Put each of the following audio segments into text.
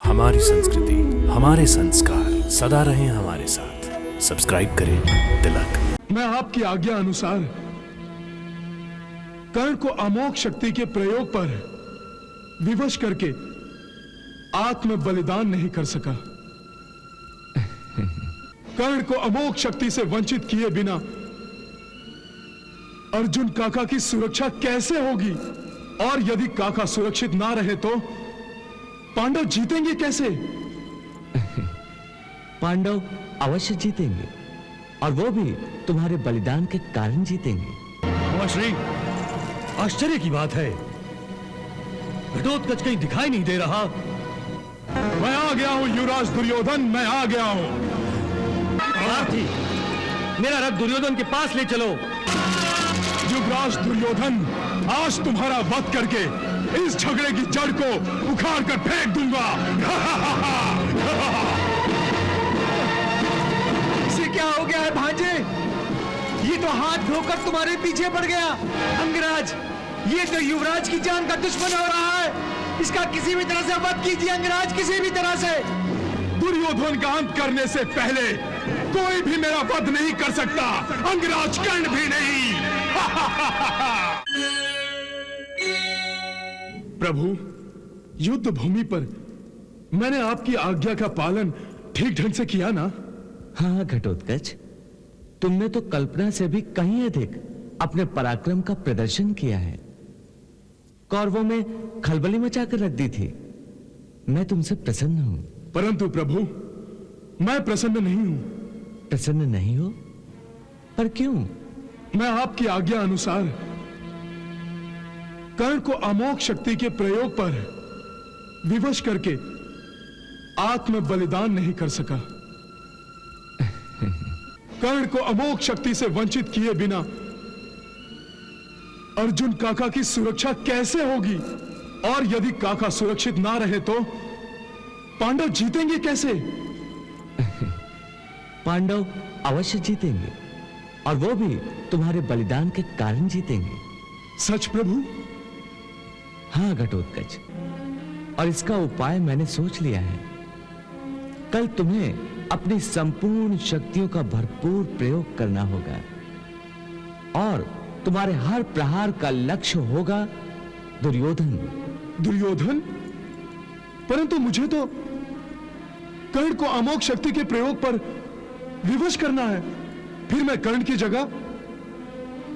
हमारी संस्कृति, हमारे संस्कार सदा रहें हमारे साथ। सब्सक्राइब करें तिलक। मैं आपकी आज्ञा अनुसार कर्ण को अमोघ शक्ति के प्रयोग पर विवश करके आत्म बलिदान नहीं कर सका। कर्ण को अमोघ शक्ति से वंचित किए बिना अर्जुन काका की सुरक्षा कैसे होगी? और यदि काका सुरक्षित ना रहे तो पांडव जीतेंगे कैसे? पांडव अवश्य जीतेंगे, और वो भी तुम्हारे बलिदान के कारण जीतेंगे। श्री आश्चर्य की बात है, घटोत्कच कहीं दिखाई नहीं दे रहा। मैं आ गया हूं युवराज दुर्योधन, मैं आ गया हूं। सारथी, मेरा रथ दुर्योधन के पास ले चलो। युवराज दुर्योधन, आज तुम्हारा वध करके इस झगड़े की जड़ को उखाड़ कर फेंक दूंगा। इसे क्या हो गया है भांजे? ये तो हाथ धोकर तुम्हारे पीछे पड़ गया। अंगराज, ये तो युवराज की जान का दुश्मन हो रहा है। इसका किसी भी तरह से वध कीजिए अंगराज, किसी भी तरह से। दुर्योधन का अंत करने से पहले कोई भी मेरा वध नहीं कर सकता, अंगराज कर्ण भी नहीं। प्रभु, युद्ध भूमि पर मैंने आपकी आज्ञा का पालन ठीक ढंग से किया ना? हाँ घटोत्कच, तुमने तो कल्पना से भी कहीं अधिक अपने पराक्रम का प्रदर्शन किया है। कौरवों में खलबली मचाकर रख दी थी। मैं तुमसे प्रसन्न हूं। परंतु प्रभु, मैं प्रसन्न नहीं हूं। प्रसन्न नहीं हो? पर क्यों? मैं आपकी आज्ञा अनुसार कर्ण को अमोघ शक्ति के प्रयोग पर विवश करके आत्म बलिदान नहीं कर सका। कर्ण को अमोघ शक्ति से वंचित किए बिना अर्जुन काका की सुरक्षा कैसे होगी? और यदि काका सुरक्षित ना रहे तो पांडव जीतेंगे कैसे? पांडव अवश्य जीतेंगे, और वो भी तुम्हारे बलिदान के कारण जीतेंगे। सच प्रभु? हाँ घटोत्कच, और इसका उपाय मैंने सोच लिया है। कल तुम्हें अपनी संपूर्ण शक्तियों का भरपूर प्रयोग करना होगा, और तुम्हारे हर प्रहार का लक्ष्य होगा दुर्योधन। दुर्योधन? परंतु मुझे तो कर्ण को अमोघ शक्ति के प्रयोग पर विवश करना है। फिर मैं कर्ण की जगह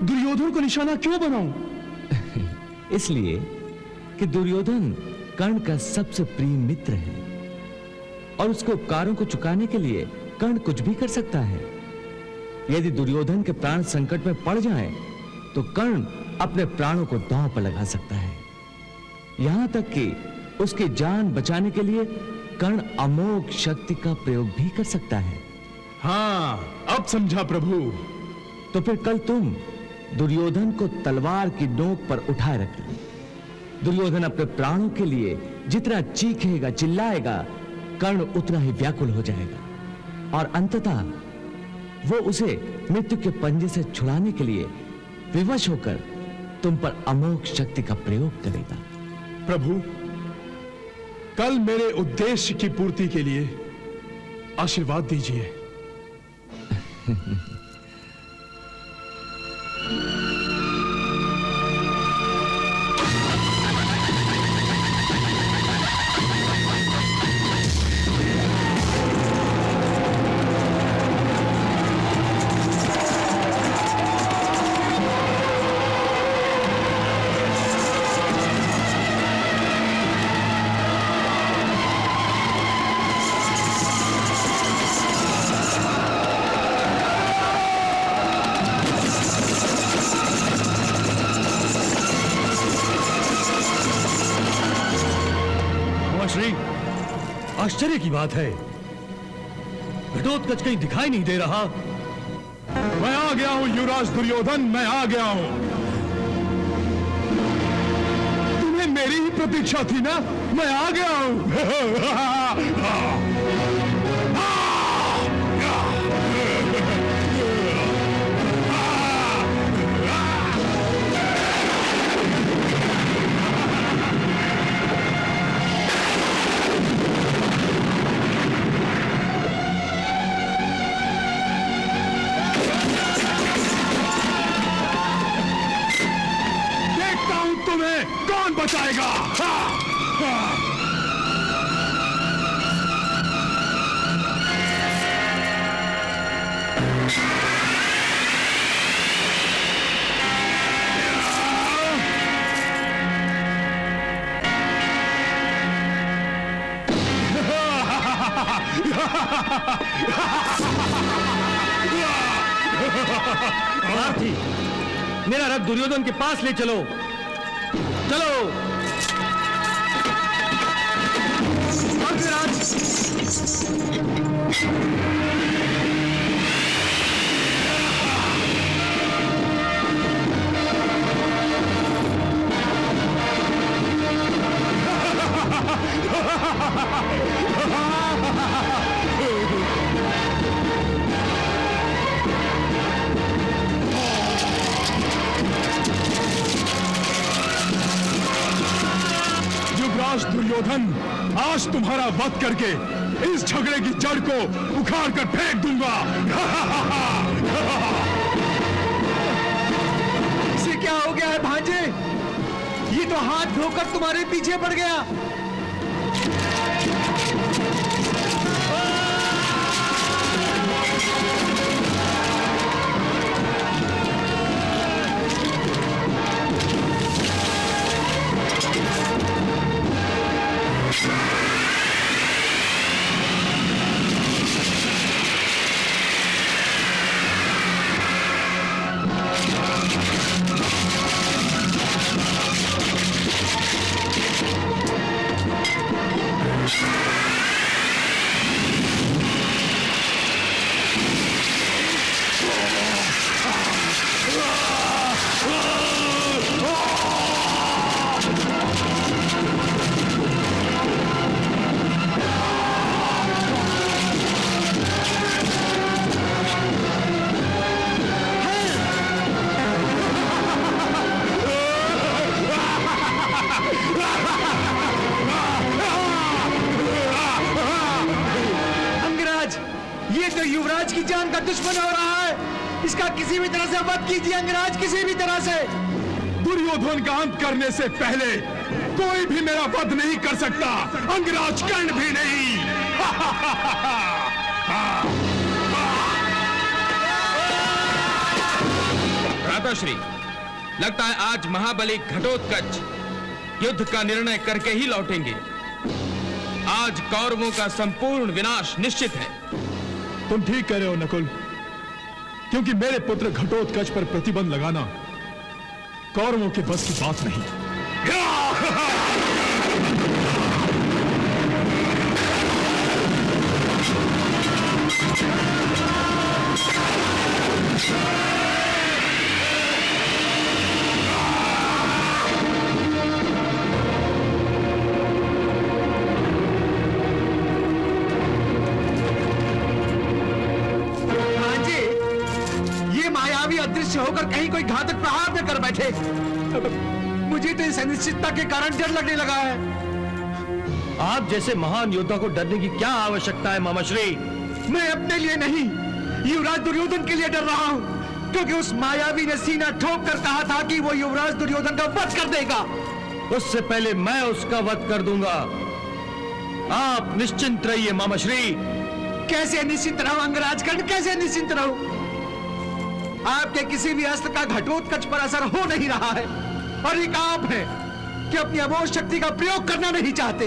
दुर्योधन को निशाना क्यों बनाऊं? इसलिए कि दुर्योधन कर्ण का सबसे प्रिय मित्र है, और उसके उपकारों को चुकाने के लिए कर्ण कुछ भी कर सकता है। यदि दुर्योधन के प्राण संकट में पड़ जाएं, तो कर्ण अपने प्राणों को दांव पर लगा सकता है। यहां तक कि उसकी जान बचाने के लिए कर्ण अमोघ शक्ति का प्रयोग भी कर सकता है। हाँ, अब समझा प्रभु। तो फिर कल तुम दुर्योधन को तलवार की नोक पर उठाए रखना। दुर्योधन अपने प्राणों के लिए जितना चीखेगा, चिल्लाएगा, कर्ण उतना ही व्याकुल हो जाएगा, और अंततः वो उसे मृत्यु के पंजे से छुड़ाने के लिए विवश होकर तुम पर अमोघ शक्ति का प्रयोग करेगा। प्रभु, कल मेरे उद्देश्य की पूर्ति के लिए आशीर्वाद दीजिए। श्री आश्चर्य की बात है, घटोत्कच कहीं दिखाई नहीं दे रहा। मैं आ गया हूं युवराज दुर्योधन, मैं आ गया हूं। तुम्हें मेरी ही प्रतीक्षा थी ना? मैं आ गया हूं। सारथी, मेरा रथ दुर्योधन के पास ले चलो। चलो। युवराज दुर्योधन, आज तुम्हारा वध करके इस झगड़े की जड़ को उखाड़ कर फेंक दूंगा। इसे क्या हो गया है भांजे? ये तो हाथ धोकर तुम्हारे पीछे पड़ गया। ये तो युवराज की जान का दुश्मन हो रहा है। इसका किसी भी तरह से वध कीजिए अंगराज, किसी भी तरह से। दुर्योधन का अंत करने से पहले कोई भी मेरा वध नहीं कर सकता, अंगराज कर्ण भी नहीं। भ्राताश्री, लगता है आज महाबली घटोत्कच युद्ध का निर्णय करके ही लौटेंगे। आज कौरवों का संपूर्ण विनाश निश्चित है। तुम ठीक कह रहे हो नकुल, क्योंकि मेरे पुत्र घटोत्कच पर प्रतिबंध लगाना कौरवों के बस की बात नहीं। अदृश्य होकर कहीं कोई घातक प्रहार न कर बैठे। मुझे तो इस अनिश्चितता के कारण डर लगने लगा है। आप जैसे महान योद्धा को डरने की क्या आवश्यकता है मामाश्री? मैं अपने लिए नहीं, युवराज दुर्योधन के लिए डर रहा हूँ, क्योंकि उस मायावी ने सीना ठोक कर कहा था कि वो युवराज दुर्योधन का वध कर देगा। उससे पहले मैं उसका वध कर दूंगा। आप निश्चिंत रहिए मामाश्री। कैसे निश्चिंत रहूं अंगराज कर्ण, कैसे निश्चिंत रहूं? आपके किसी भी अस्त्र का घटोत्कच पर असर हो नहीं रहा है, और एक आप है कि अपनी अमोघ शक्ति का प्रयोग करना नहीं चाहते।